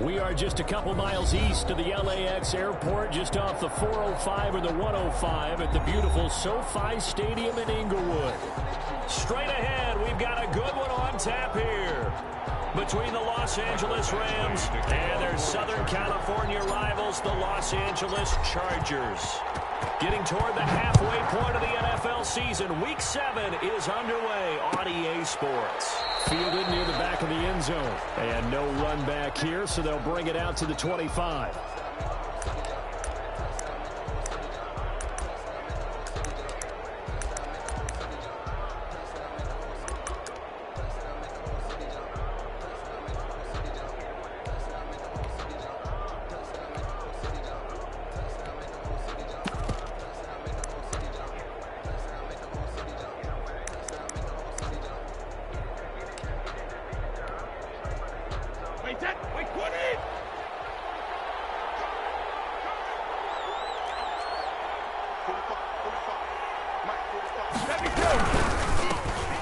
We are just a couple miles east of the LAX airport, just off the 405 or the 105 at the beautiful SoFi Stadium in Inglewood. Straight ahead, we've got a good one on tap here between the Los Angeles Rams and their Southern California rivals, the Los Angeles Chargers. Getting toward the halfway point of the NFL season, Week 7 is underway on EA Sports. Fielded near the back of the end zone. And no run back here, so they'll bring it out to the 25.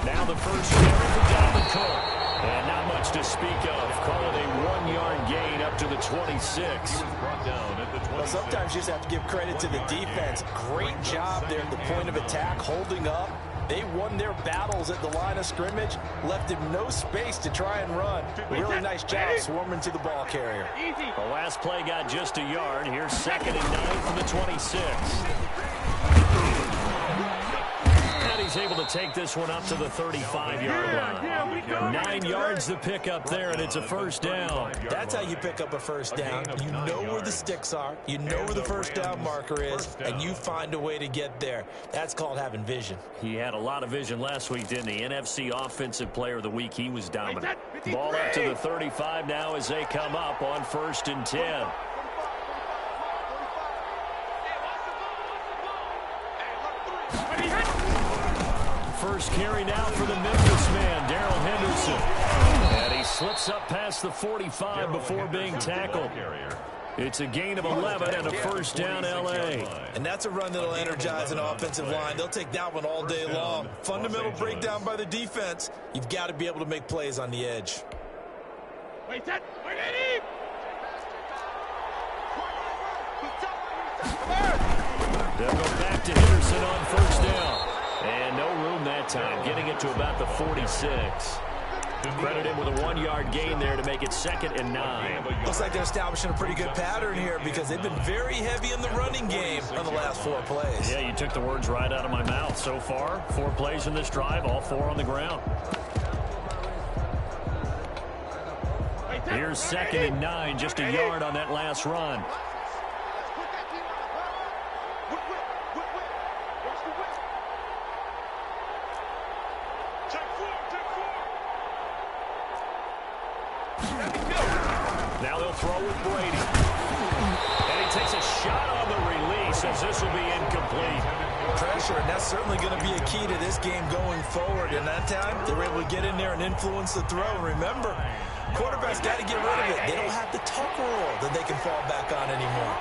Now the first carry for Dalvin Cook. And not much to speak of. Call it a 1-yard gain up to the 26. Well, sometimes you just have to give credit to the defense. Great job there at the point of attack, holding up. They won their battles at the line of scrimmage, left him no space to try and run. Really nice job swarming to the ball carrier. The last play got just a yard. Here's 2nd and 9 from the 26. And he's able to take this one up to the 35-yard line. 9 yards to pick up there, and it's a first down. That's how you pick up a first down. You know where the sticks are, you know where the first down marker is, and you find a way to get there. That's called having vision. He had a lot of vision last week, didn't he? NFC Offensive Player of the Week. He was dominant. Ball up to the 35 now as they come up on 1st and 10. First carry now for the Memphis man, Darrell Henderson. And he slips up past the 45 before being tackled. It's a gain of 11 and a first down, L.A. And that's a run that'll energize an offensive line. They'll take that one all day long. Fundamental breakdown by the defense. You've got to be able to make plays on the edge. They'll go back to Henderson on first down. And no room that time, getting it to about the 46. Credit him with a 1-yard gain there to make it 2nd and 9. Looks like they're establishing a pretty good pattern here because they've been very heavy in the running game on the last 4 plays. Yeah, you took the words right out of my mouth. So far, 4 plays in this drive, all 4 on the ground. Here's 2nd and 9, just a yard on that last run. Now they'll throw with Brady. And he takes a shot on the release as this will be incomplete. Pressure, and that's certainly going to be a key to this game going forward. And that time, they were able to get in there and influence the throw. Remember, quarterbacks got to get rid of it. They don't have the tuck rule that they can fall back on anymore.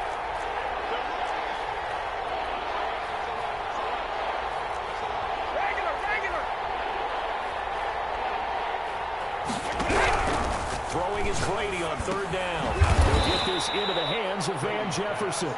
Throwing is Brady on 3rd down. He'll get this into the hands of Van Jefferson.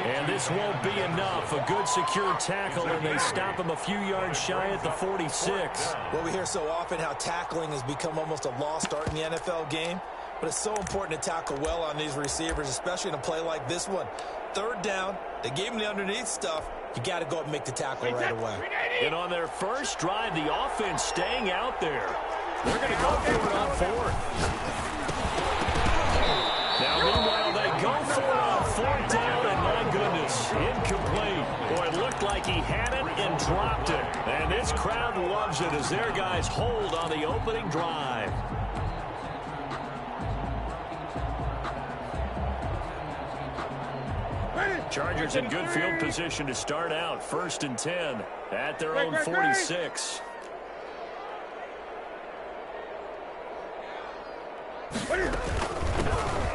And this won't be enough. A good, secure tackle, and they stop him a few yards shy at the 46. Well, we hear so often how tackling has become almost a lost art in the NFL game. But it's so important to tackle well on these receivers, especially in a play like this one. 3rd down, they gave him the underneath stuff. You got to go up and make the tackle right away. And on their first drive, the offense staying out there. They're going to go for it on 4th. Now, meanwhile, they go for it on 4th down, and my goodness, incomplete. Boy, it looked like he had it and dropped it. And this crowd loves it as their guys hold on the opening drive. Chargers in good field position to start out. 1st and 10 at their own 46.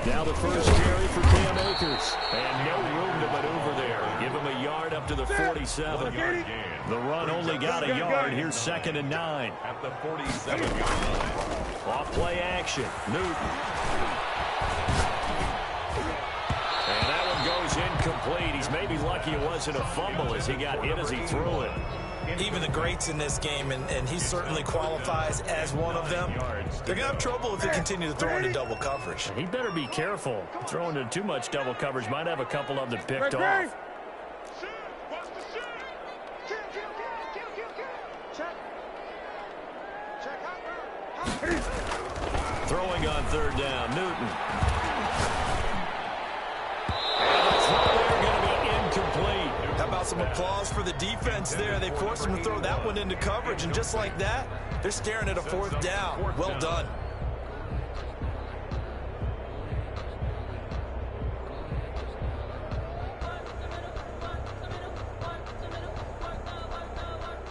Now the first carry for Cam Akers. And no room to maneuver there. Give him a yard up to the 47. The run only got a yard. Here's 2nd and 9. At the 47-yard line. Off play action. Newton. maybe lucky it wasn't a fumble as he got hit as he threw it. Even the greats in this game, and he certainly qualifies as one of them, they're going to have trouble if they continue to throw into double coverage. He better be careful. Throwing into too much double coverage might have a couple of them picked off. Throwing on third down, Newton. And the throw there going to be incomplete. How about some applause for the defense there? They forced him to throw that one into coverage, and just like that, they're staring at a fourth down. Well done.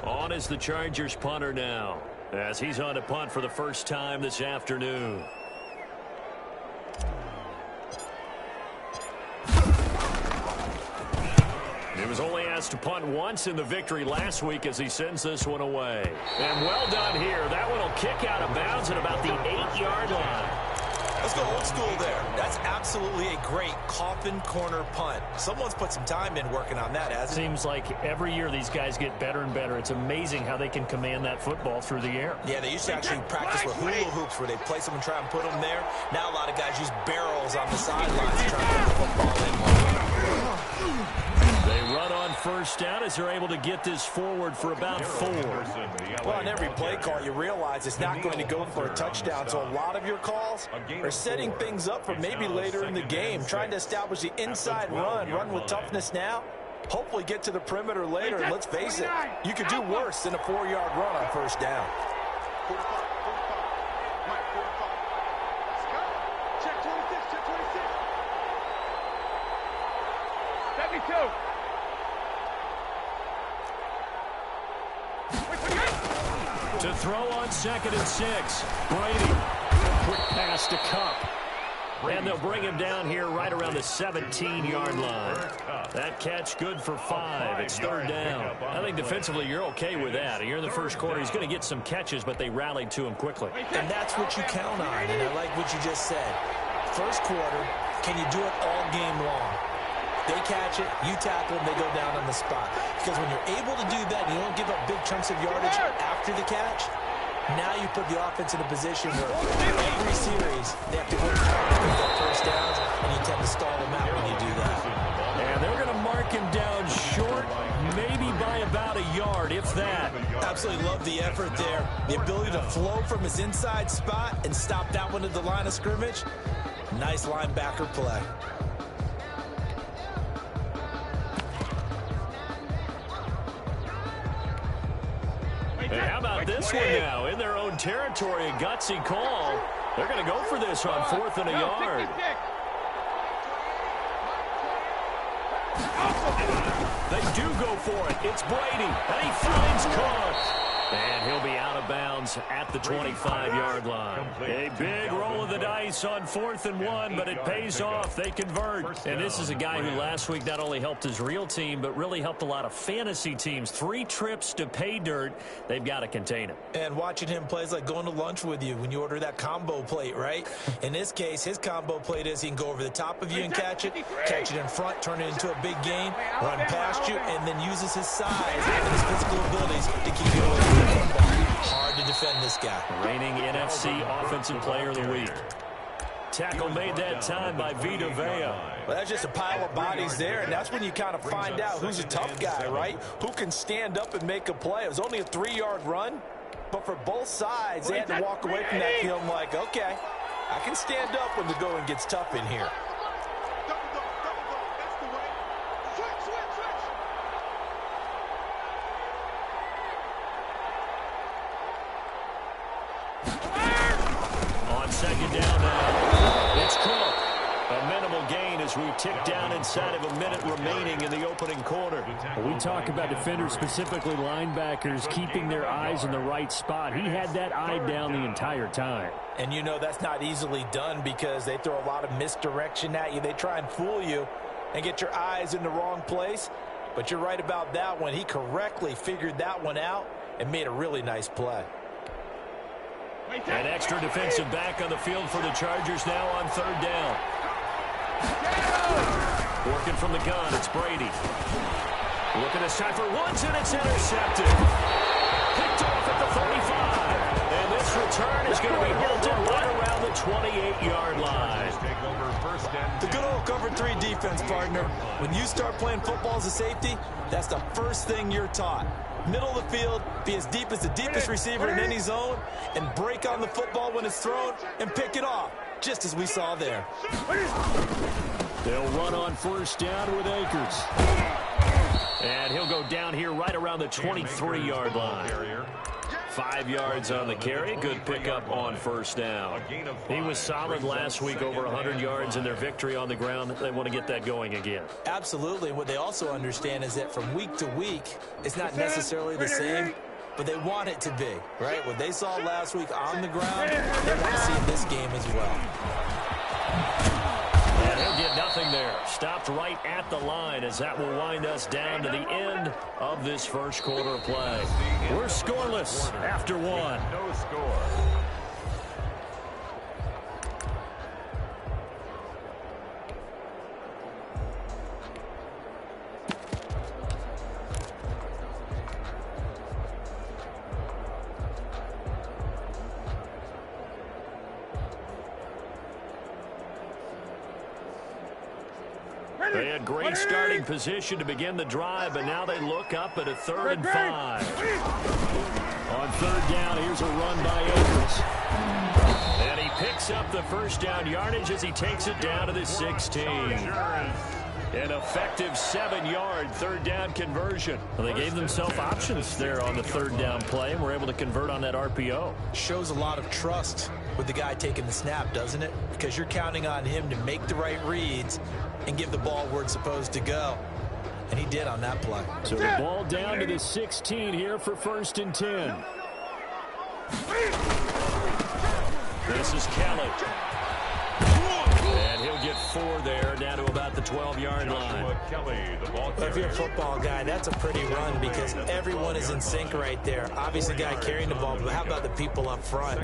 On is the Chargers punter now, as he's on to punt for the first time this afternoon. He was only asked to punt once in the victory last week as he sends this one away. And well done here. That one will kick out of bounds at about the 8-yard line. Let's go old school there. That's absolutely a great coffin corner punt. Someone's put some time in working on that, hasn't it? Seems like every year these guys get better and better. It's amazing how they can command that football through the air. Yeah, they used to actually practice with hula hoops where they place them and try and put them there. Now a lot of guys use barrels on the sidelines to try and put the football in. They run on first down as they're able to get this forward for about 4. Well, on every play call, you realize it's not going to go for a touchdown. So a lot of your calls are setting things up for maybe later in the game, trying to establish the inside run with toughness now. Hopefully get to the perimeter later. And let's face it, you could do worse than a 4-yard run on first down. To throw on 2nd and 6. Brady. Quick pass to Cup. And they'll bring him down here right around the 17-yard line. That catch good for 5. It's 3rd down. I think defensively you're okay with that. Here in the first quarter, he's going to get some catches, but they rallied to him quickly. And that's what you count on, and I like what you just said. First quarter, can you do it all game long? They catch it, you tackle them, they go down on the spot. Because when you're able to do that, you don't give up big chunks of yardage after the catch, now you put the offense in a position where every series they have to work hard to pick up first downs, and you tend to stall them out when you do that. And they're going to mark him down short, maybe by about a yard, if that. Absolutely love the effort there. The ability to flow from his inside spot and stop that one at the line of scrimmage. Nice linebacker play. And how about this one now? In their own territory, a gutsy call. They're going to go for this on 4th and a yard. They do go for it. It's Brady, and he finds Cook. And he'll be out of bounds at the 25-yard line. A big roll of the dice on 4th and 1, but it pays off. They convert. And this is a guy who last week not only helped his real team, but really helped a lot of fantasy teams. 3 trips to pay dirt. They've got to contain him. And watching him play is like going to lunch with you when you order that combo plate, right? In this case, his combo plate is he can go over the top of you and catch it in front, turn it into a big gain, run past you, and then uses his size and his physical abilities to keep you away from the football. Hard to defend this guy. Reigning NFC Offensive Player of the Week. Tackle made that time by Vita Vea. Well, that's just a pile of bodies there, and that's when you kind of find out who's a tough guy, right? Who can stand up and make a play. It was only a 3-yard run, but for both sides, they had to walk away from that feeling like, okay, I can stand up when the going gets tough in here. On 2nd down now, it's Cook. A minimal gain as we tick down inside of a minute remaining in the opening quarter. We talk about defenders, specifically linebackers, keeping their eyes in the right spot. He had that eye down the entire time. And you know that's not easily done because they throw a lot of misdirection at you. They try and fool you and get your eyes in the wrong place. But you're right about that one. He correctly figured that one out and made a really nice play. An extra defensive back on the field for the Chargers now on 3rd down. Working from the gun, it's Brady. Looking this time for Woods, and it's intercepted. Picked off at the 35. And this return is going to be halted right around the 28-yard line. The good old cover 3 defense, partner. When you start playing football as a safety, that's the first thing you're taught. Middle of the field, be as deep as the deepest receiver in any zone, and break on the football when it's thrown and pick it off, just as we saw there. They'll run on first down with Akers. And he'll go down here right around the 23-yard line. 5 yards on the carry. Good pickup on first down. He was solid last week, over 100 yards in their victory on the ground. They want to get that going again. Absolutely. What they also understand is that from week to week, it's not necessarily the same, but they want it to be, right? What they saw last week on the ground, they want to see in this game as well. And he'll get nothing there. Stopped right at the line as that will wind us down to the end of this first quarter play. We're scoreless after one. No score. They had great starting position to begin the drive, but now they look up at a 3rd and 5. On 3rd down, here's a run by Akers. And he picks up the first down yardage as he takes it down to the 16. An effective 7-yard 3rd down conversion. Well, they gave themselves options there on the 3rd down play and were able to convert on that RPO. Shows a lot of trust with the guy taking the snap, doesn't it? Because you're counting on him to make the right reads and give the ball where it's supposed to go. And he did on that play. So the ball down to the 16 here for 1st and 10. This is Kelly. And he'll get 4 there, down to about the 12-yard line. If you're a football guy, that's a pretty run because everyone is in sync right there. Obviously, the guy carrying the ball, but how about the people up front?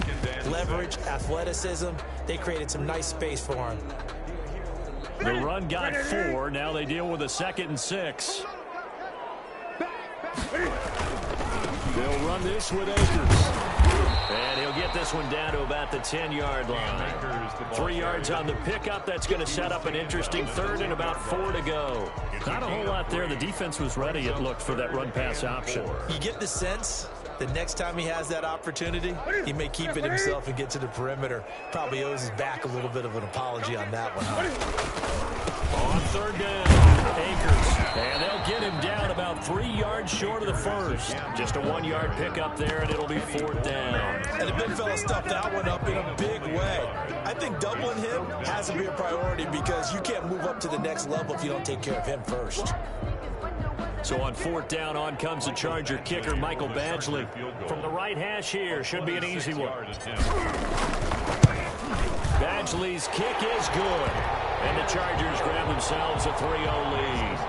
Leverage, athleticism, they created some nice space for him. The run got 4. Now they deal with a 2nd and 6. They'll run this with Akers. And he'll get this one down to about the 10-yard line. 3 yards on the pickup. That's going to set up an interesting 3rd and about 4 to go. Not a whole lot there. The defense was ready, it looked, for that run-pass option. You get the sense the next time he has that opportunity, he may keep it himself and get to the perimeter. Probably owes his back a little bit of an apology on that one. On 3rd down, Akers. And they'll get him down about 3 yards short of the first. Just a 1-yard pickup there, and it'll be 4th down. And the big fella stuffed that one up in a big way. I think doubling him has to be a priority because you can't move up to the next level if you don't take care of him first. So on 4th down, on comes the Charger kicker, Michael Badgley. From the right hash here, should be an easy one. Badgley's kick is good. And the Chargers grab themselves a 3-0 lead.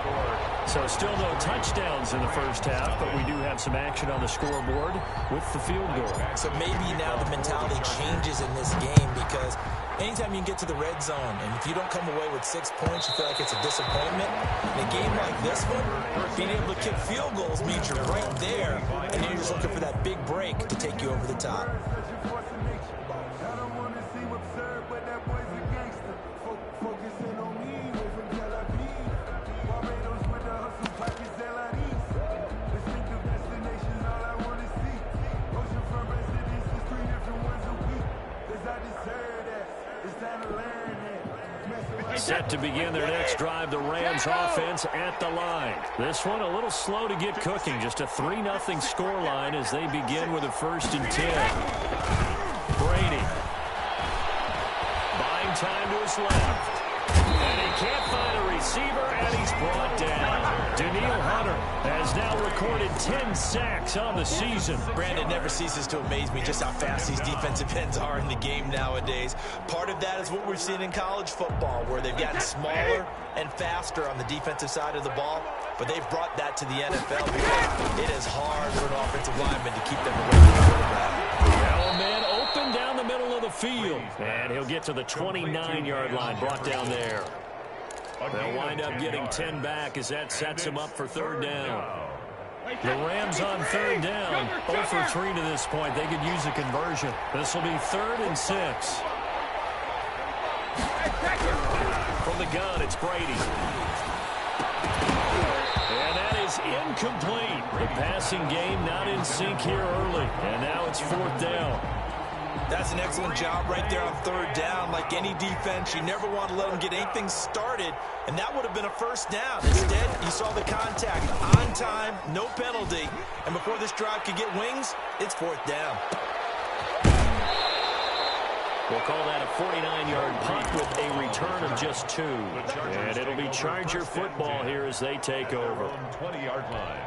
So still no touchdowns in the first half, but we do have some action on the scoreboard with the field goal. So maybe now the mentality changes in this game because anytime you can get to the red zone, and if you don't come away with 6 points, you feel like it's a disappointment. In a game like this one, being able to kick field goals means you're right there, and you're just looking for that big break to take you over the top. Set to begin their next drive, the Rams offense at the line. This one a little slow to get cooking. Just a 3-0 scoreline as they begin with a 1st and 10. Brady. Buying time to his left. And he can't find a receiver, and he's brought down. Daniil Hunter has now recorded 10 sacks on the season. Brandon, never ceases to amaze me just how fast these defensive ends are in the game nowadays. Part of that is what we've seen in college football, where they've gotten smaller and faster on the defensive side of the ball, but they've brought that to the NFL because it is hard for an offensive lineman to keep them away from the quarterback. Well, man, open down the middle of the field. And he'll get to the 29-yard line, brought down there. They'll wind up getting 10 back as that sets them up for third down. The Rams on third down, 0 for 3 to this point. They could use a conversion. This will be 3rd and 6. From the gun, it's Brady. And that is incomplete. The passing game not in sync here early. And now it's 4th down. That's an excellent job right there on third down. Like any defense, you never want to let them get anything started, and that would have been a first down. Instead, you saw the contact on time, no penalty, and before this drive could get wings, it's 4th down. We'll call that a 49-yard punt with a return of just 2. And it'll be Charger football here as they take over. 20-yard line.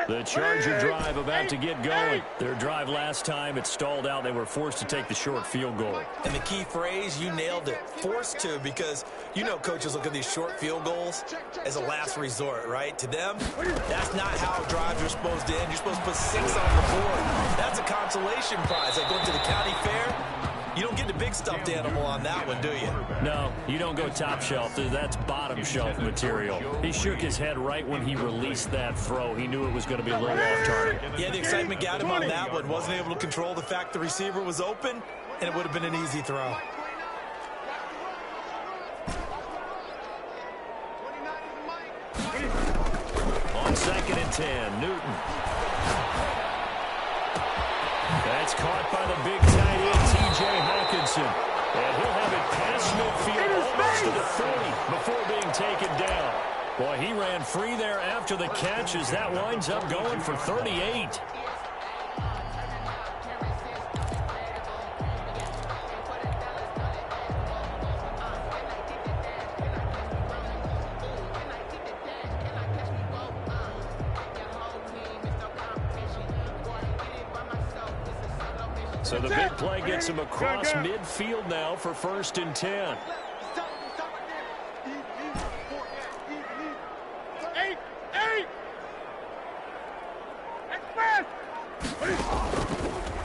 The Charger drive about to get going. Their drive last time, it stalled out. They were forced to take the short field goal. And the key phrase, you nailed it, forced to, because you know coaches look at these short field goals as a last resort, right? To them, that's not how drives are supposed to end. You're supposed to put 6 on the board. That's a consolation prize. Like going to the county fair, you don't get the big stuffed animal on that one, do you? No, you don't go top shelf. That's bottom shelf material. He shook his head right when he released that throw. He knew it was going to be a little off target. Yeah, the excitement got him on that one. Wasn't able to control the fact the receiver was open, and it would have been an easy throw. On 2nd and 10, Newton. That's caught by the big tight end, T.J. Hawkinson. And he'll have it past midfield almost to the 40 before being taken down. Boy, he ran free there after the catch as that winds up going for 38. So the big play gets him across midfield now for 1st and 10.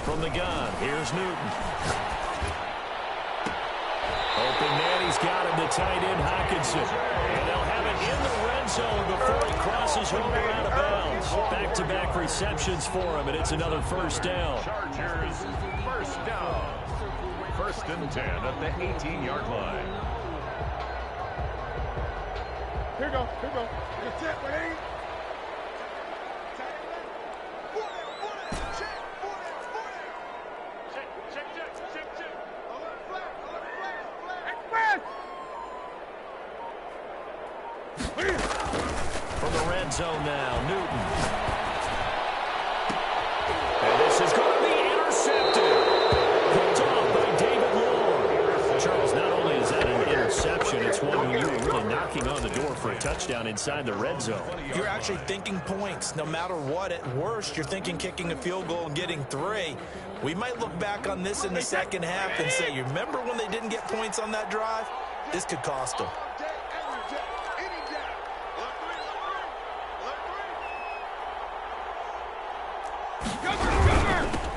From the gun, here's Newton. Open man, he's got him, the tight end Hawkinson. And they'll have it in the red zone before he crosses over out of bounds. Back-to-back receptions for him, and it's another 1st down. Chargers, 1st down. 1st and 10 at the 18-yard line. Here we go. From the red zone now, Newton. And this is going to be intercepted. Picked off by David Long. Charles, not only is that an interception, it's one where you were really knocking on the door for a touchdown inside the red zone. You're actually thinking points. No matter what, at worst, you're thinking kicking a field goal and getting 3. We might look back on this in the second half and say, you remember when they didn't get points on that drive? This could cost them.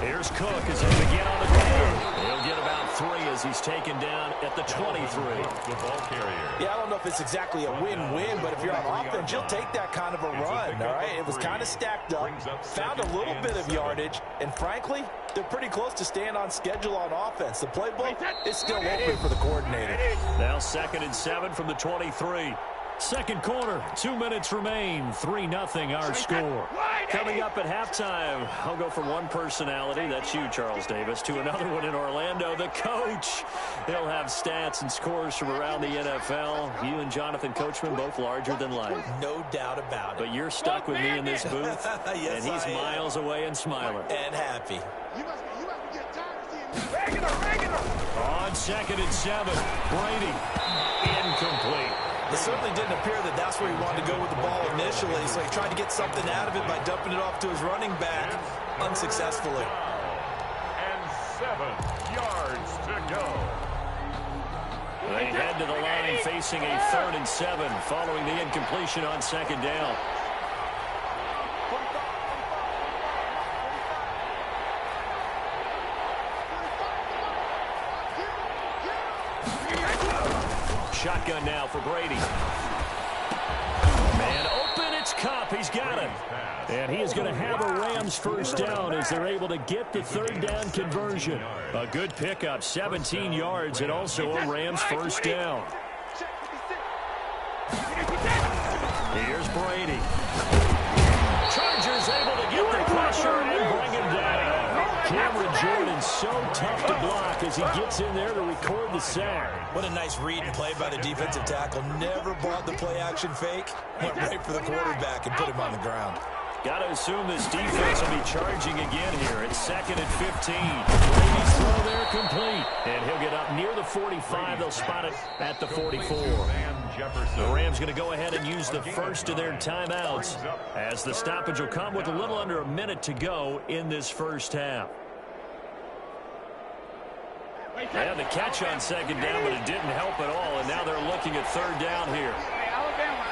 Here's Cook as they begin on the ground. He'll get about 3 as he's taken down at the 23. The ball carrier. Yeah, I don't know if it's exactly a win-win, but if you're on offense, you'll take that kind of a run, all right? It was kind of stacked up, found a little bit of yardage, and frankly, they're pretty close to staying on schedule on offense. The playbook is still open for the coordinator. Now 2nd and 7 from the 23. Second quarter, 2 minutes remain. 3-0 our score. Coming up at halftime, I'll go from one personality, that's you, Charles Davis, to another one in Orlando, the coach. He'll have stats and scores from around the NFL. You and Jonathan Coachman, both larger than life. No doubt about it. But you're stuck with me in this booth, yes, and he's miles away and smiling. And happy. On 2nd and 7, Brady, incomplete. It certainly didn't appear that that's where he wanted to go with the ball initially, so he tried to get something out of it by dumping it off to his running back unsuccessfully. And 7 yards to go. They head to the line facing a 3rd and 7 following the incompletion on 2nd down. Shotgun now for Brady. Man open, it's Cup. He's got it. And he is going to have a Rams 1st down as they're able to get the 3rd down conversion. A good pickup, 17 yards, and also a Rams 1st down. Here's Brady. Chargers able to get the pressure and bring him down. Cameron Jordan so tough to block as he gets in there to record the sack. What a nice read and play by the defensive tackle. Never bought the play-action fake. Went right for the quarterback and put him on the ground. Got to assume this defense will be charging again here. It's 2nd and 15. Brady's throw there complete. And he'll get up near the 45. They'll spot it at the 44. The Rams going to go ahead and use the first of their timeouts as the stoppage will come with a little under a minute to go in this 1st half. They had the catch on 2nd down, but it didn't help at all. And now they're looking at 3rd down here. Alabama.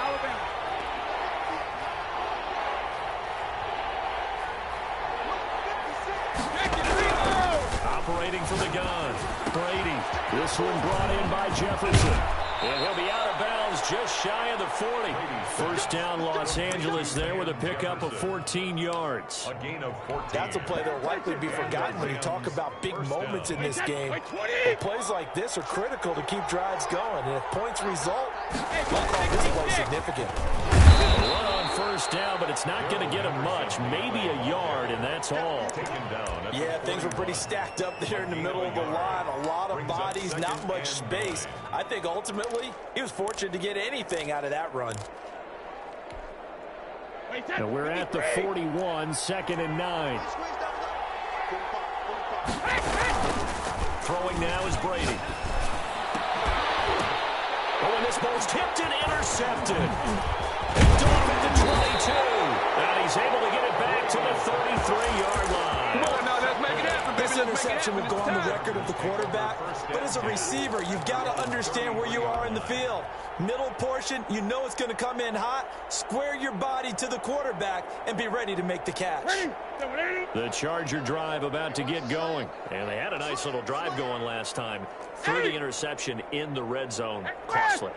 Operating from the gun, Brady. This one brought in by Jefferson. And he'll be out of bounds just shy of the 40. 1st down Los Angeles there with a pickup of 14 yards. A gain of 14. That's a play that will likely be forgotten when you talk about big moments in this game. But plays like this are critical to keep drives going. And if points result, we'll call this play significant. One on 1st down, but it's not going to get him much. Maybe a yard, and that's all. Yeah, things were pretty stacked up there in the middle of the line. A lot of bodies, not much space. I think ultimately he was fortunate to get anything out of that run. And we're at the 41, 2nd and 9. Throwing now is Brady. Oh, and this ball's tipped and intercepted. Picked off at the 22. And he's able to get it back to the 33-yard line. This interception will go on the record of the quarterback, but as a receiver, you've got to understand where you are in the field. Middle portion, you know it's going to come in hot. Square your body to the quarterback and be ready to make the catch. The Charger drive about to get going. And they had a nice little drive going last time. Threw the interception in the red zone. Costly.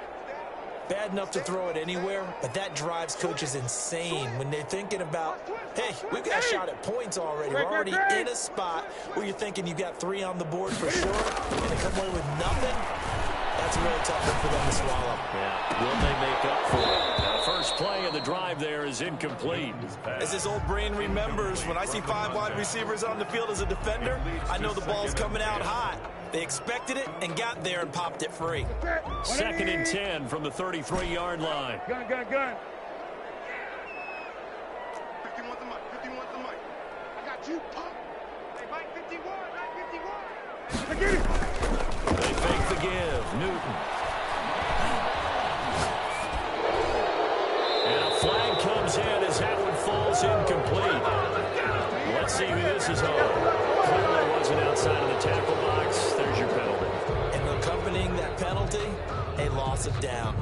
Bad enough to throw it anywhere, but that drives coaches insane when they're thinking about, hey, we've got a shot at points already. We're already in a spot where you're thinking you've got 3 on the board for sure, and they come away with nothing. That's a really tough one for them to swallow. Yeah, will they make up for it? The first play of the drive there is incomplete. As this old brain remembers, when I see 5 wide receivers on the field as a defender, I know the ball's coming out hot. They expected it and got there and popped it free. 2nd and 10 from the 33-yard line. Gun. 51 the mic. I got you. Hey, Mike 51. Get it. They fake the give. Newton. And a flag comes in as that one falls incomplete. Let's see who this is on. Clearly wasn't outside of the tackle box. There's your penalty. And accompanying that penalty, a loss of down.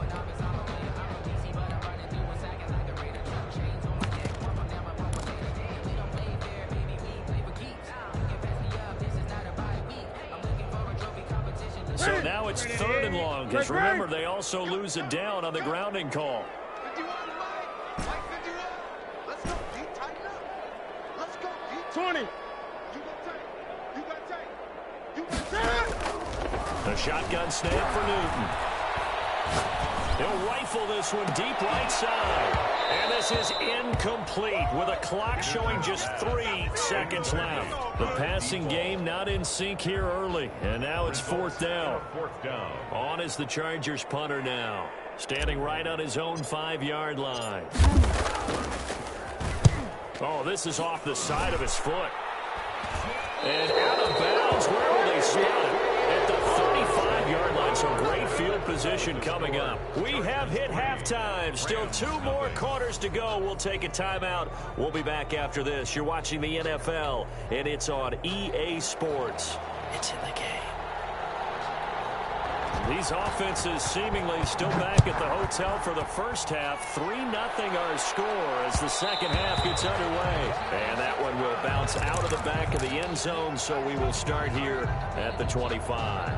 So now it's 3rd and long, because remember, they also lose a down on the grounding call. 51 Mike 51. Let's go, D. Tighten up. Let's go, D. 20. You got tight. The shotgun snap for Newton. He'll rifle this one deep right side. And this is incomplete with a clock showing just 3 seconds left. The passing game not in sync here early. And now it's 4th down. On is the Chargers punter now. Standing right on his own 5-yard line. Oh, this is off the side of his foot. And out of bounds. Where will they spot it? At the 35-yard line. So great field position coming up. We have hit halftime. Still 2 more quarters to go. We'll take a timeout. We'll be back after this. You're watching the NFL, and it's on EA Sports. It's in the game. These offenses seemingly still back at the hotel for the first half. 3-0 our score as the second half gets underway. And that one will bounce out of the back of the end zone, so we will start here at the 25.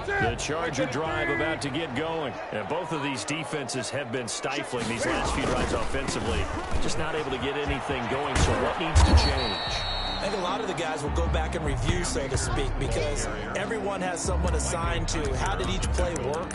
The Charger drive about to get going. And both of these defenses have been stifling these last few drives offensively. Just not able to get anything going, so what needs to change? I think a lot of the guys will go back and review, so to speak, because everyone has someone assigned to how did each play work.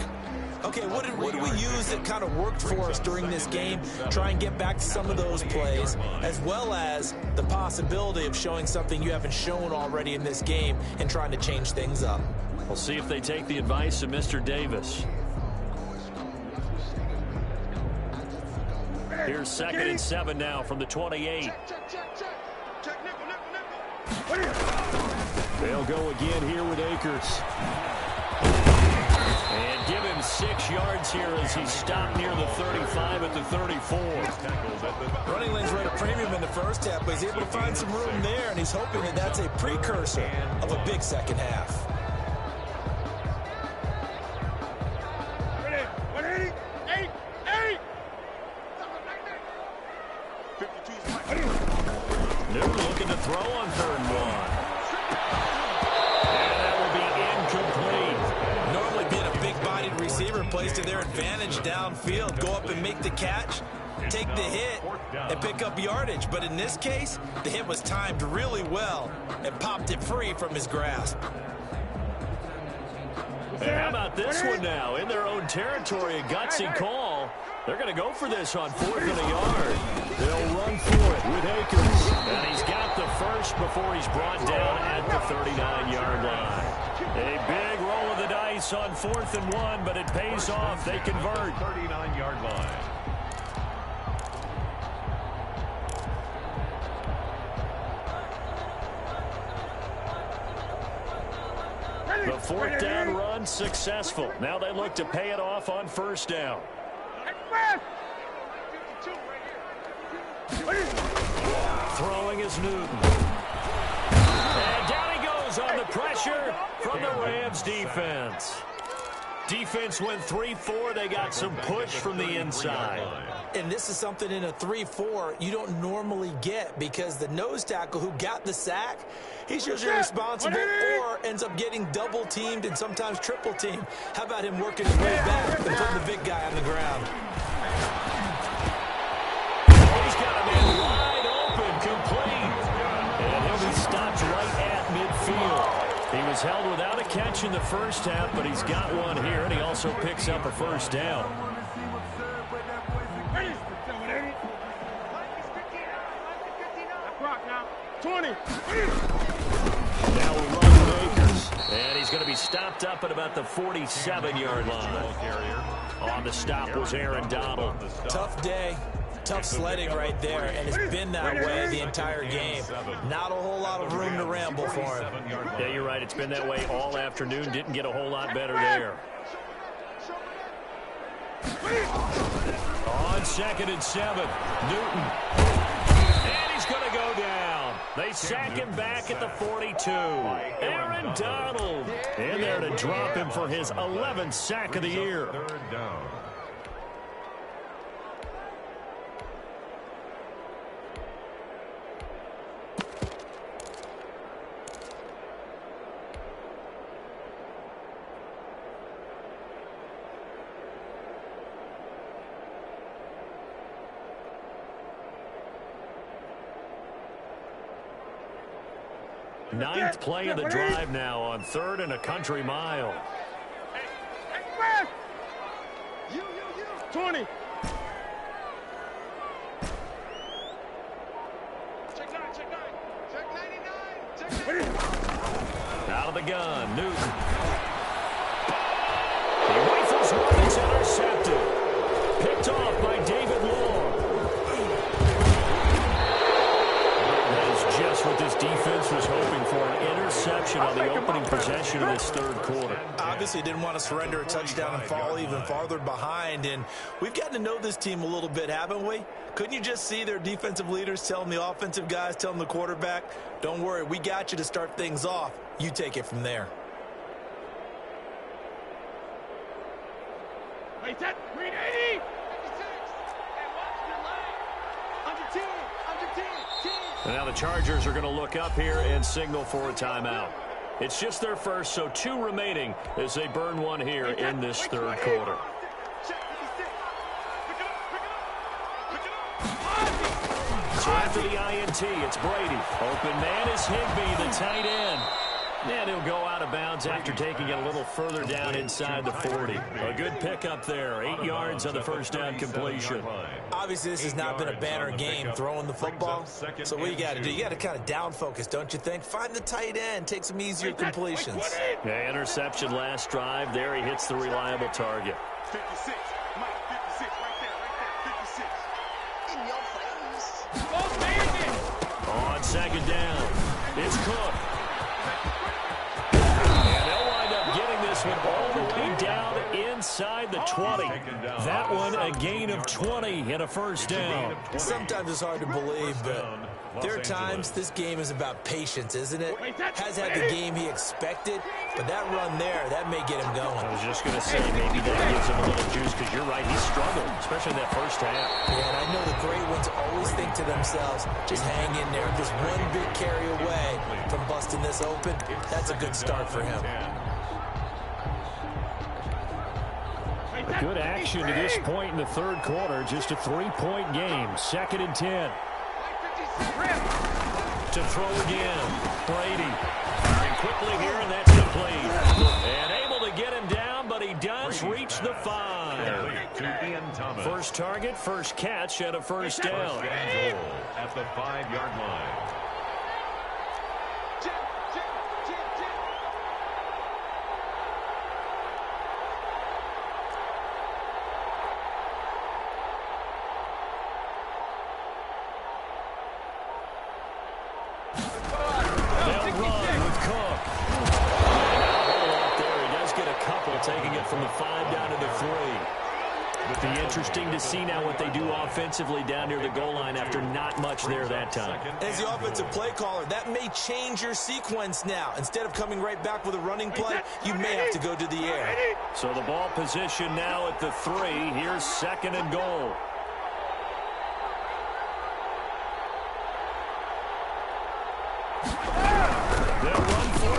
Okay, what did we use that kind of worked for us during this game? Try and get back to some of those plays, as well as the possibility of showing something you haven't shown already in this game and trying to change things up. We'll see if they take the advice of Mr. Davis. Here's 2nd and 7 now from the 28. They'll go again here with Akers. And give him 6 yards here as he's stopped near the 35 at the 34. Running lanes were at a premium in the first half, but he's able to find some room there, and he's hoping that that's a precursor of a big second half. Newton looking to throw on 3rd and 1. And that will be incomplete. Normally being a big-bodied receiver plays to their advantage downfield. Go up and make the catch, take the hit, and pick up yardage. But in this case, the hit was timed really well and popped it free from his grasp. And how about this one now? In their own territory, a gutsy call. They're going to go for this on 4th and a yard. They'll run for it with Akers. And he's got the first before he's brought down at the 39-yard line. A big roll of the dice on 4th and 1, but it pays off. They convert. 39-yard line. The 4th down run successful. Now they look to pay it off on 1st down. Throwing is Newton. And down he goes on the pressure from the Rams defense. Defense went 3-4. They got some push from the inside. And this is something in a 3-4 you don't normally get, because the nose tackle who got the sack, he's usually responsible or ends up getting double-teamed and sometimes triple-teamed. How about him working his way back and putting the big guy on the ground? He's got a man wide open, complete. And he'll be stopped right at midfield. He was held without a catch in the first half, but he's got one here, and he also picks up a 1st down. Now we run with Akers, and he's going to be stopped up at about the 47-yard line. On the stop was Aaron Donald. Tough day. Tough sledding right there, and it's been that way the entire game. Not a whole lot of room to ramble for him. Yeah, you're right. It's been that way all afternoon. Didn't get a whole lot better there. On 2nd and 7, Newton. And he's going to go down. They sack him back at the 42. Aaron Donald in there to drop him for his 11th sack of the year. 3rd down. Ninth play of the drive now on 3rd and a country mile. 20. Out of the gun, Newton. He rifles one, it's intercepted. Picked off by David Long. That is just what this defense was hoping for, an interception. interception on the opening possession of this third quarter. Obviously didn't want to surrender a touchdown and fall even farther behind. And we've gotten to know this team a little bit, haven't we? Couldn't you just see their defensive leaders telling the offensive guys, telling the quarterback, don't worry, we got you to start things off. You take it from there. Wait, that 380. 56. And watch your line. Under 10. Under 10. 10. And now the Chargers are going to look up here and signal for a timeout. It's just their first, so 2 remaining as they burn one here in this third quarter. So after the INT, it's Brady. Open man is Higbee, the tight end. And he'll go out of bounds after taking it a little further down inside the 40. A good pickup there. 8 yards on the first down completion. Obviously, this has not been a banner game throwing the football. So what you got to do, you got to kind of down focus, don't you think? Find the tight end, take some easier completions. Yeah, interception last drive. There he hits the reliable target. 56. Mike, 56. Right there. 56. In your face. Oh, man. On second down, it's Cook. One all the way down inside the 20. That one a gain of 20 and a first down. Sometimes it's hard to believe, but there are times this game is about patience, isn't it? Has had the game he expected, but that run there, that may get him going. I was just going to say, maybe that gives him a little juice, because you're right, he struggled, especially that first half. Yeah, and I know the great ones always think to themselves, just hang in there. Just one big carry away from busting this open, that's a good start for him. Good action to this point in the third quarter. Just a 3-point game. 2nd and 10. To throw again. Brady. And quickly here, and that's complete. And able to get him down, but he does reach the 5. First target, first catch, and a first down. At the 5-yard line. Taking it from the 5 down to the 3. It'll be interesting to see now what they do offensively down near the goal line after not much there that time. As the offensive play caller, that may change your sequence now. Instead of coming right back with a running play, you may have to go to the air. So the ball position now at the 3. Here's 2nd and goal. They'll run for it.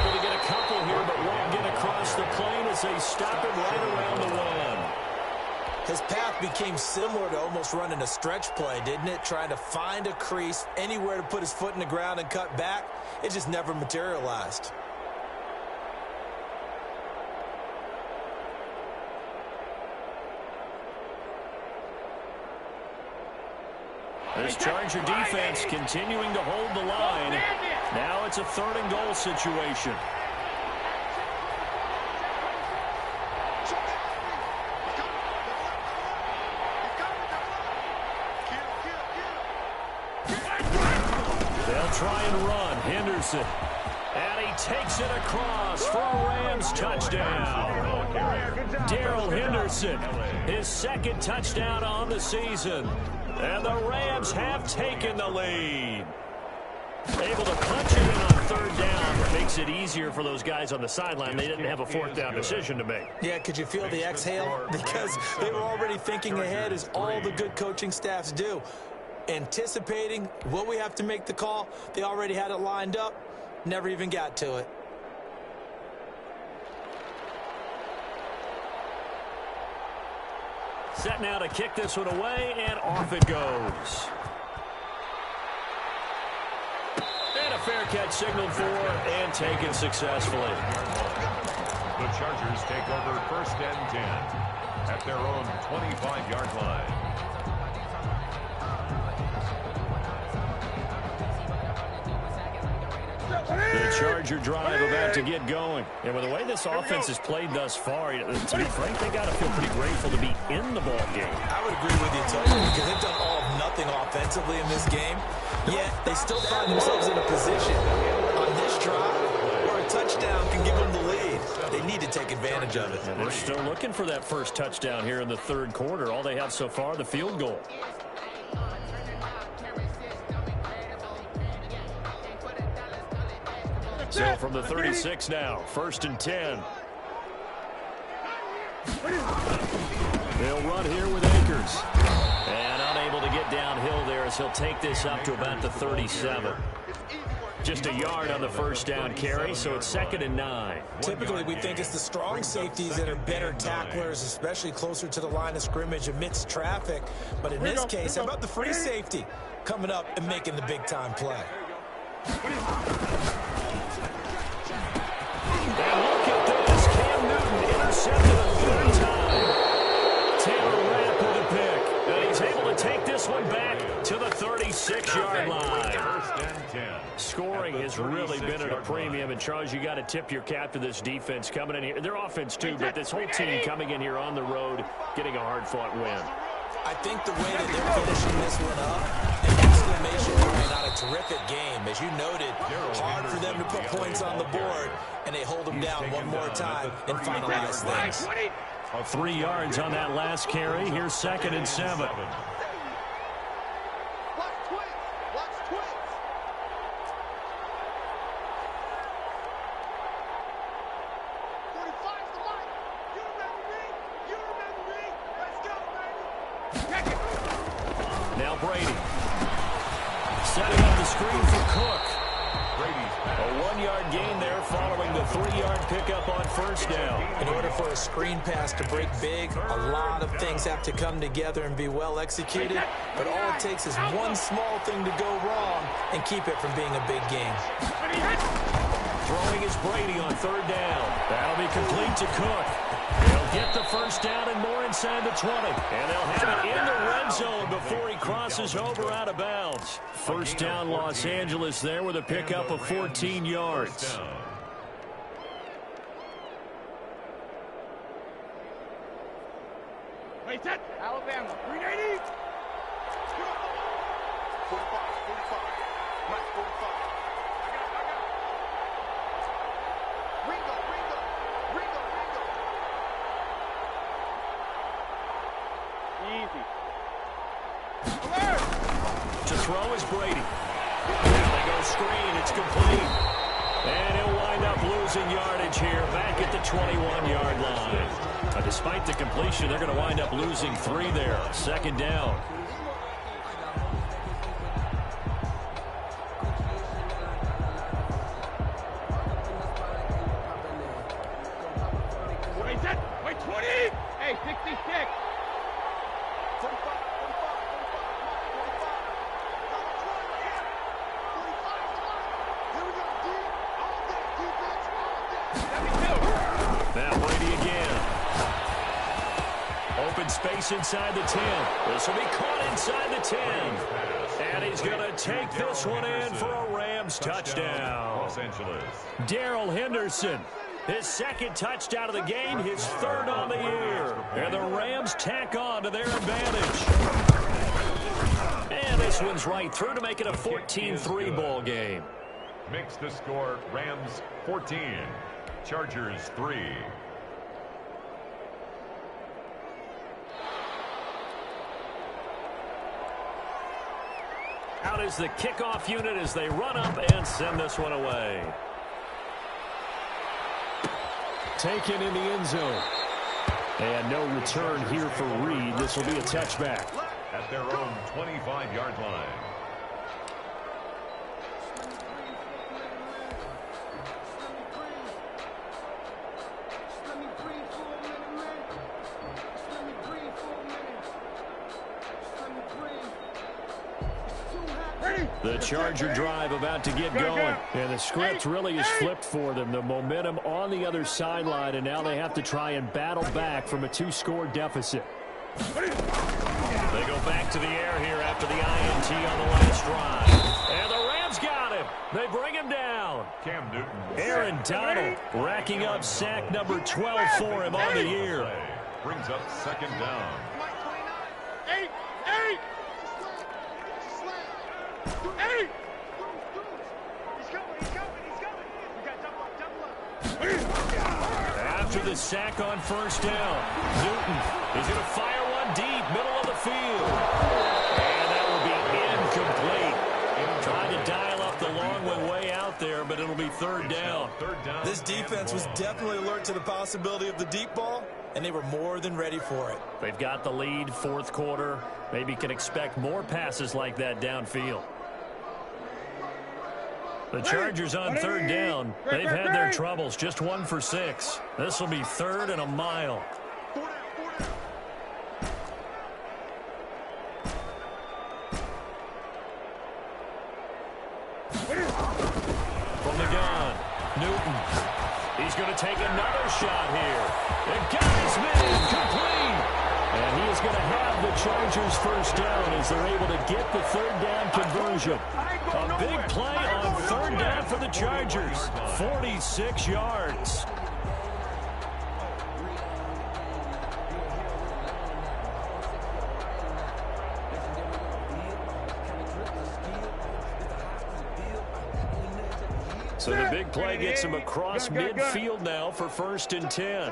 Able to get a couple here, but won't get across the plane as they stop it right around the 1. His path became similar to almost running a stretch play, didn't it? Trying to find a crease, anywhere to put his foot in the ground and cut back. It just never materialized. This Charger defense continuing to hold the line. Now it's a 3rd and goal situation. They'll try and run. Henderson. And he takes it across for a Rams touchdown. Darrell Henderson, his 2nd touchdown on the season. And the Rams have taken the lead. Able to punch it in on 3rd down. Makes it easier for those guys on the sideline. They didn't have a 4th down decision to make. Yeah, could you feel the exhale? Because they were already thinking ahead, as all the good coaching staffs do. Anticipating what we have to make the call. They already had it lined up. Never even got to it. Set now to kick this one away, and off it goes. And a fair catch signaled for and taken successfully. The Chargers take over 1st and 10 at their own 25-yard line. The Charger drive about to get going. And with the way this offense has played thus far, to be frank, they got to feel pretty grateful to be in the ball game. I would agree with you totally, because they've done all of nothing offensively in this game, yet they still find themselves in a position and give them the lead. They need to take advantage of it. And they're still looking for that first touchdown here in the third quarter. All they have so far, the field goal. So from the 36 now, 1st and 10. They'll run here with Akers. And unable to get downhill there as he'll take this up to about the 37. Just a yard on the first down carry, so it's 2nd and 9. Typically, we think it's the strong safeties that are better tacklers, especially closer to the line of scrimmage amidst traffic. But in this case, how about the free safety coming up and making the big-time play? And look at this. Cam Newton intercepted a 3rd time. Taylor Rapp with a pick. And he's able to take this one back to the 36-yard line. 1st and 10. Scoring has really been at a premium. And, Charles, you got to tip your cap to this defense coming in here. Their offense, too, but this whole team coming in here on the road, getting a hard-fought win. I think the way that they're finishing this one up, an exclamation point on a terrific game. As you noted, hard for them to put points on the board, and they hold them down one more time and finalize things. 3 yards on that last carry. Here's 2nd and 7. Now Brady. Setting up the screen for Cook. A 1-yard gain there following the 3-yard pickup on 1st down. In order for a screen pass to break big, a lot of things have to come together and be well executed. But all it takes is one small thing to go wrong and keep it from being a big game. Throwing is Brady on 3rd down. That'll be complete to Cook. He'll get the first down and more inside the 20. And they'll have it in the red zone before he crosses over out of bounds. First down Los Angeles there with a pickup of 14 yards. Wait, set. Alabama, 380. 45, 45. Max 45. Ringo. Easy. Alert! To throw is Brady. Now they go screen. It's complete. And he'll wind up losing yardage here back at the 21-yard line. Despite the completion, they're going to wind up losing 3 there. 2nd down. Wait, set. Wait, 20. Hey, 66. 45. Now Brady again. Open space inside the 10. This will be caught inside the 10. And he's going to take this one in for a Rams touchdown. Los Angeles. Darrell Henderson. His 2nd touchdown of the game, his 3rd on the year. And the Rams tack on to their advantage. And this one's right through to make it a 14-3 ball game. Makes the score Rams 14, Chargers 3. Out is the kickoff unit as they run up and send this one away. Taken in the end zone. And no return here for Reed. This will be a touchback. At their own 25-yard line. The Charger drive about to get going. And the script really is flipped for them. The momentum on the other sideline, and now they have to try and battle back from a 2-score deficit. They go back to the air here after the INT on the last drive. And the Rams got him. They bring him down. Cam Newton. Aaron Donald racking up sack number 12 for him on the year. Brings up 2nd down. 8. He's coming. We got double up. after the sack on first down. Newton is going to fire one deep, middle of the field. And that will be incomplete. Trying to dial up the long one way out there, but it'll be third down. This defense was definitely alert to the possibility of the deep ball, and they were more than ready for it. They've got the lead, fourth quarter. Maybe can expect more passes like that downfield. The Chargers on third down. They've had their troubles, just 1 for 6. This will be third and a mile. From the gun, Newton. He's going to take another shot here. And guy's made complete. And he is going to have the Chargers first down as they're able to get the third down conversion. A big play on third down for the Chargers. 46 yards. So the big play gets him across midfield now for first and 10.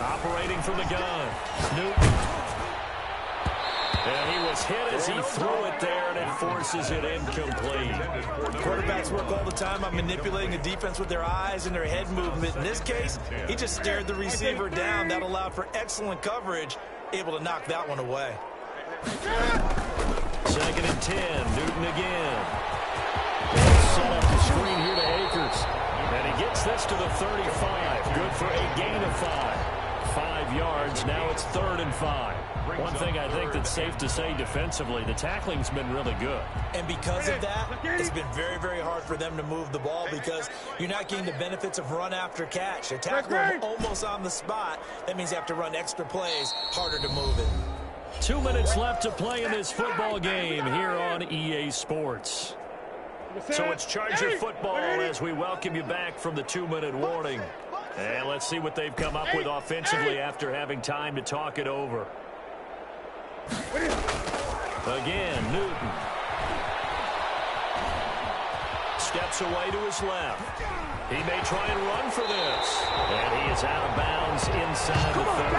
Operating from the gun, Newton. And he was hit as he threw it there, and it forces it incomplete. Quarterbacks work all the time on manipulating a defense with their eyes and their head movement. In this case, he just stared the receiver down. That allowed for excellent coverage, able to knock that one away. Second and 10, Newton again. And set up the screen here to Akers. And he gets this to the 35. Good for a gain of 5. 5 yards. Now it's third and 5. One thing I think that's safe to say defensively, the tackling's been really good. And because of that, it's been very, very hard for them to move the ball because you're not getting the benefits of run after catch. They tackle them almost on the spot. That means you have to run extra plays, harder to move it. 2 minutes left to play in this football game here on EA Sports. So it's Charger football as we welcome you back from the 2-minute warning. And let's see what they've come up with offensively after having time to talk it over. Again, Newton. Steps away to his left. He may try and run for this. And he is out of bounds inside the 30.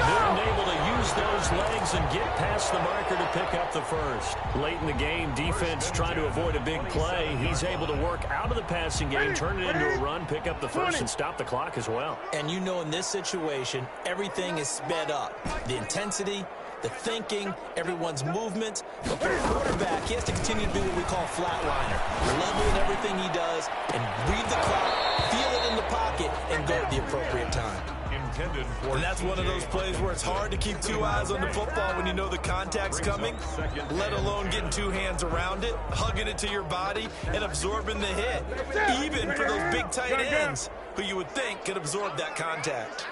Newton able to use those legs and get past the marker to pick up the first. Late in the game, defense trying to avoid a big play. He's able to work out of the passing game, turn it into a run, pick up the first, and stop the clock as well. And you know in this situation, everything is sped up. The intensity, the thinking, everyone's movement. But for a quarterback, he has to continue to do what we call flatliner. Level in everything he does and read the clock, feel it in the pocket, and go at the appropriate time. And that's one of those plays where it's hard to keep two eyes on the football when you know the contact's coming, let alone getting two hands around it, hugging it to your body, and absorbing the hit. Even for those big tight ends who you would think could absorb that contact.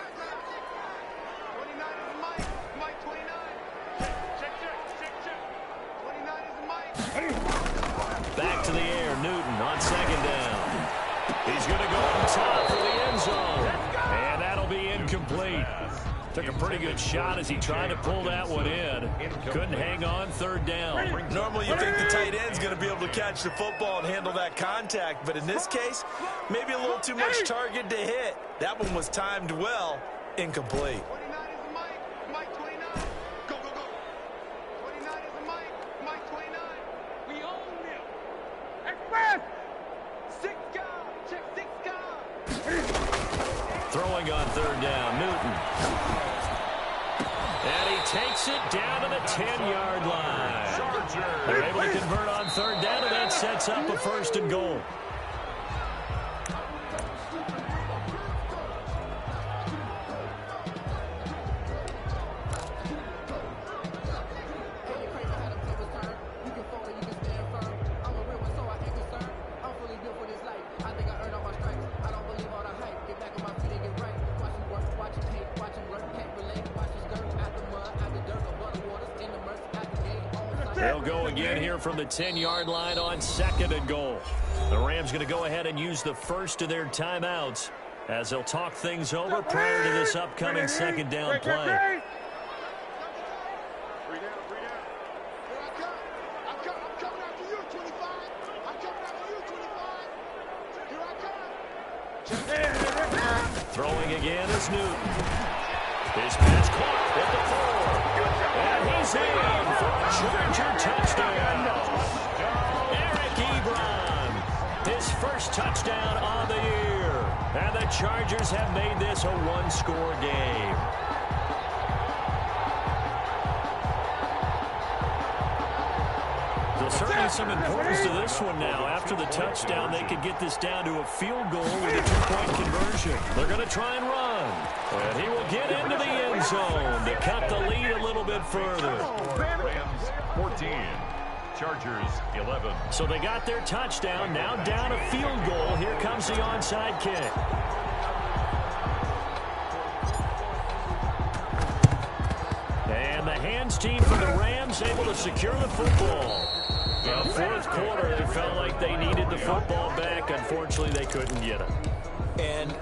Back to the air, Newton on second down. He's going to go on top for the end zone. And that'll be incomplete. Took a pretty good shot as he tried to pull that one in. Couldn't hang on third down. Normally you think the tight end's going to be able to catch the football and handle that contact. But in this case, maybe a little too much target to hit. That one was timed well. Incomplete. Throwing on third down, Newton. And he takes it down to the 10-yard line. They're able to convert on third down, and that sets up a first and goal. They'll go again here from the 10-yard line on second and goal. The Rams going to go ahead and use the first of their timeouts as they'll talk things over prior to this upcoming second down play. I'm coming after you, 25. again is Newton. His pass caught at the 4. And he's in for a Charger touchdown. Eric Ebron, his first touchdown on the year. And the Chargers have made this a one-score game. So certainly some importance to this one now. After the touchdown, they could get this down to a field goal with a 2-point conversion. They're going to try and run. And he will get into the end zone to cut the lead a little bit further. Rams 14. Chargers 11. So they got their touchdown. Now down a field goal. Here comes the onside kick. And the hands team for the Rams able to secure the football. The fourth quarter, they felt like they needed the football back. Unfortunately, they couldn't get it. And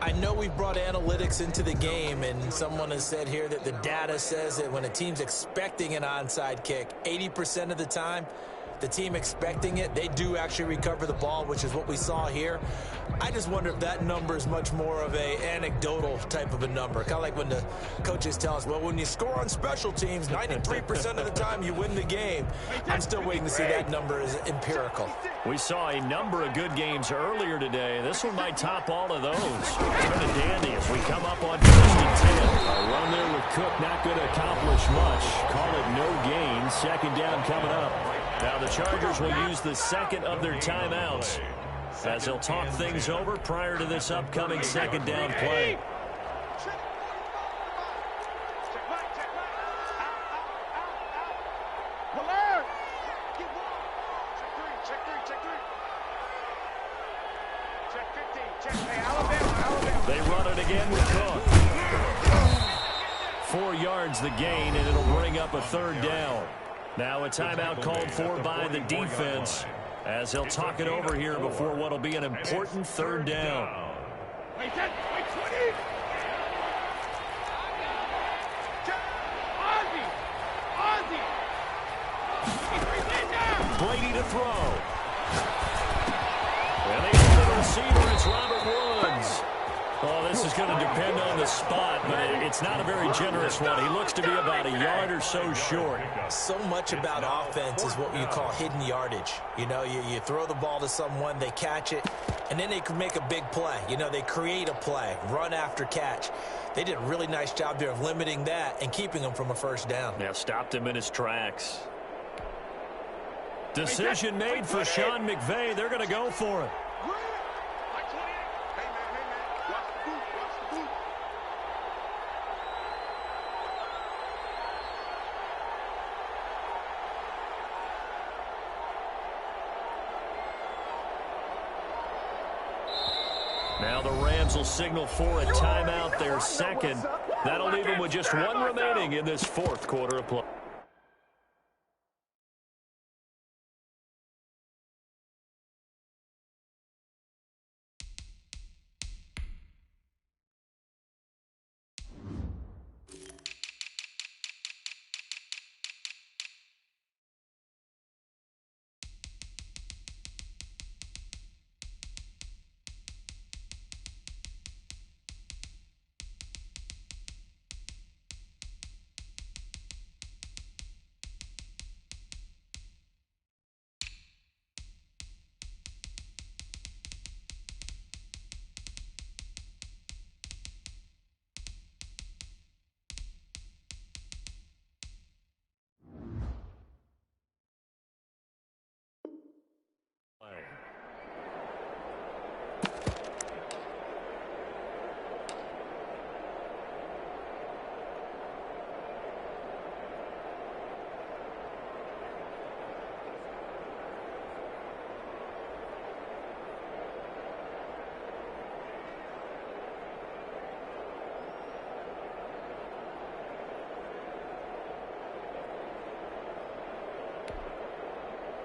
I know we've brought analytics into the game, and someone has said here that the data says that when a team's expecting an onside kick, 80% of the time, the team expecting it, they do actually recover the ball, which is what we saw here. I just wonder if that number is much more of a anecdotal type of a number. Kind of like when the coaches tell us, well, when you score on special teams, 93% of the time you win the game. I'm still waiting to see that number is empirical. We saw a number of good games earlier today. This one might top all of those. It's been a dandy as we come up on 1st and 10. A run there with Cook not going to accomplish much. Call it no gain. Second down coming up. Now the Chargers will use the second of their timeouts as they'll talk things over prior to this upcoming second down play. They run it again with Cook. 4 yards the gain, and it'll bring up a third down. Now a timeout called for by the defense as they'll talk it over here before what will be an important third down. Brady to throw. And they get the receiver. It's Robert Woods. Oh, this is going to depend on the spot, but it's not a very generous one. He looks to be about a yard or so short. So much about offense is what you call hidden yardage. You know, you throw the ball to someone, they catch it, and then they can make a big play. You know, they create a play, run after catch. They did a really nice job there of limiting that and keeping him from a first down. Yeah, stopped him in his tracks. Decision made for Sean McVay. They're going to go for it. Now the Rams will signal for a timeout, their second. That'll leave them with just one remaining in this fourth quarter of play.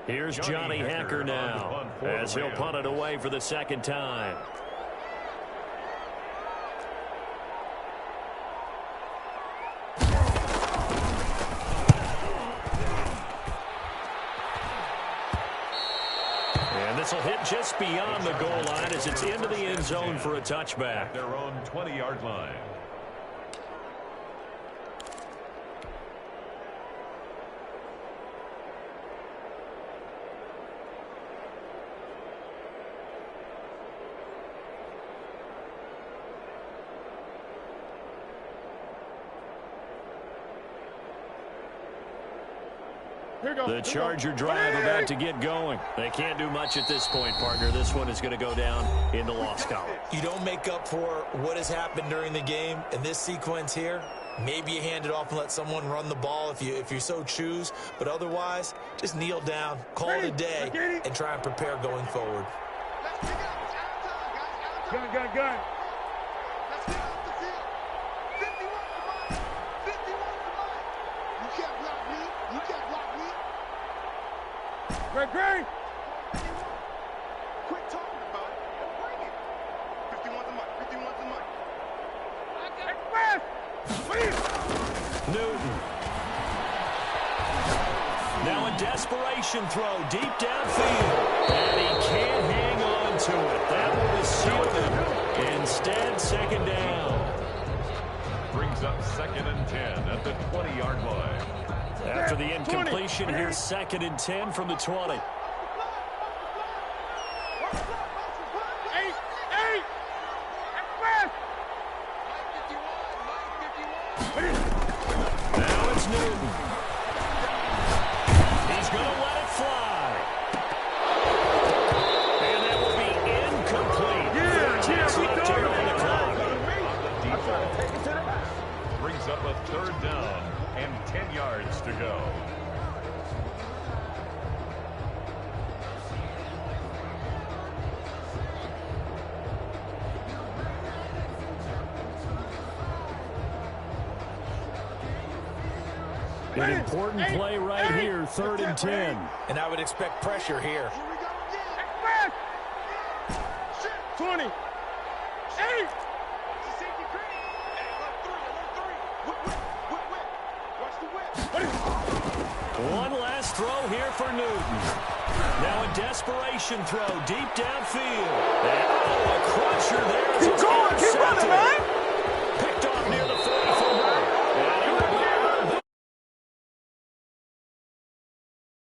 Here's Johnny Hacker now as he'll punt it away for the second time. This will hit just beyond the goal line as it's into the end zone for a touchback. Their own 20-yard line. The Charger drive about to get going. They can't do much at this point, partner. This one is going to go down in the loss column. You don't make up for what has happened during the game in this sequence here. Maybe you hand it off and let someone run the ball if you so choose. But otherwise, just kneel down, call it a day, and try and prepare going forward. Gun. Let's get off the field. 51 to mine. 51 to mine. You can't block me. You can't block me. Great. Quit talking about it and bring it. 51 to mine. 51 to mine. Express. Newton. Now a desperation throw deep downfield. And he can't hang on to it. That one is sealed. Instead, second down. Brings up 2nd and 10 at the 20-yard line. After the incompletion, here's 2nd and 10 from the 20. Now it's Newton. He's going to let it fly. And that will be incomplete. 4 left here on the clock. Brings up a 3rd down and 10 yards to go. An important play right here, 3rd and 10. And I would expect pressure here. 20. 8. One last throw here for Newton. Now a desperation throw deep downfield. And a crusher there. Keep going, keep running, man.